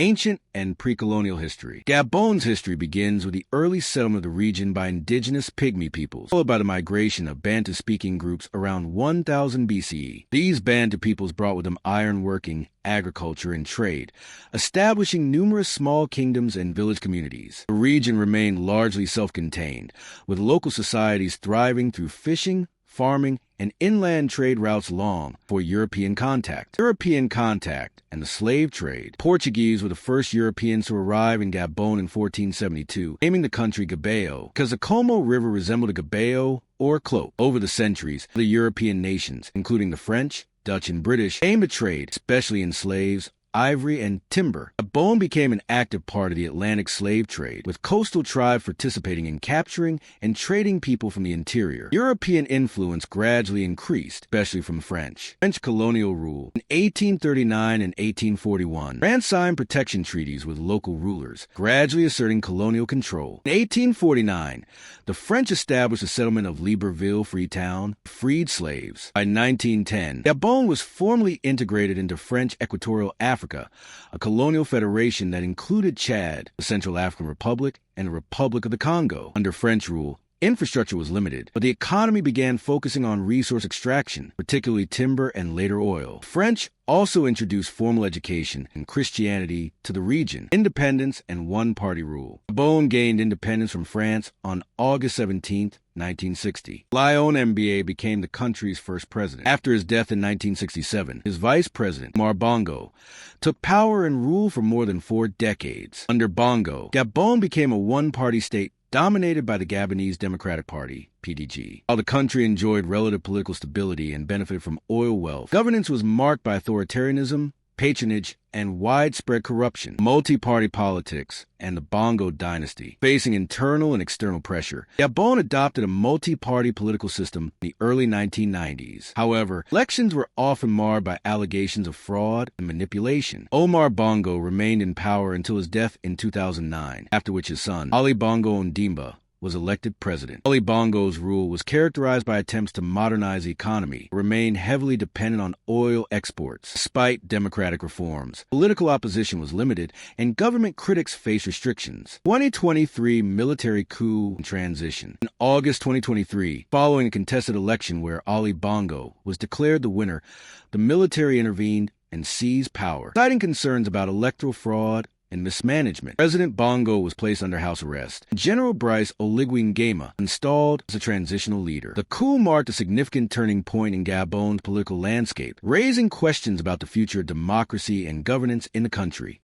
Ancient and pre-colonial history. Gabon's history begins with the early settlement of the region by indigenous Pygmy peoples, followed by the migration of Bantu-speaking groups around 1000 BCE. These Bantu peoples brought with them ironworking, agriculture, and trade, establishing numerous small kingdoms and village communities. The region remained largely self-contained, with local societies thriving through fishing, farming, and inland trade routes long for European contact. European contact and the slave trade. Portuguese were the first Europeans to arrive in Gabon in 1472, naming the country Gabeo, because the Como River resembled a gabeo or cloak. Over the centuries, the European nations, including the French, Dutch, and British, aimed at trade, especially in slaves, ivory, and timber. Gabon became an active part of the Atlantic slave trade, with coastal tribes participating in capturing and trading people from the interior. European influence gradually increased, especially from French colonial rule. In 1839 and 1841, France signed protection treaties with local rulers, gradually asserting colonial control. In 1849, the French established a settlement of Libreville, Freetown, freed slaves. By 1910, Gabon was formally integrated into French Equatorial Africa, a colonial federation that included Chad, the Central African Republic, and the Republic of the Congo. Under French rule, infrastructure was limited, but the economy began focusing on resource extraction, particularly timber and later oil. The French also introduced formal education and Christianity to the region, independence and one-party rule. Gabon gained independence from France on August 17, 1960. Lion MBA became the country's first president. After his death in 1967, his vice president, Omar Bongo, took power and ruled for more than 4 decades. Under Bongo, Gabon became a one-party state dominated by the Gabonese Democratic Party, PDG. While the country enjoyed relative political stability and benefited from oil wealth, governance was marked by authoritarianism, patronage, and widespread corruption, multi-party politics, and the Bongo dynasty. Facing internal and external pressure, Gabon adopted a multi-party political system in the early 1990s. However, elections were often marred by allegations of fraud and manipulation. Omar Bongo remained in power until his death in 2009, after which his son, Ali Bongo Ondimba, was elected president. Ali Bongo's rule was characterized by attempts to modernize the economy, remain heavily dependent on oil exports. Despite democratic reforms, political opposition was limited, and government critics faced restrictions. 2023 military coup and transition. In August 2023, following a contested election where Ali Bongo was declared the winner, the military intervened and seized power, citing concerns about electoral fraud and mismanagement. President Bongo was placed under house arrest. General Brice Oligui Nguema installed as a transitional leader. The coup marked a significant turning point in Gabon's political landscape, raising questions about the future of democracy and governance in the country.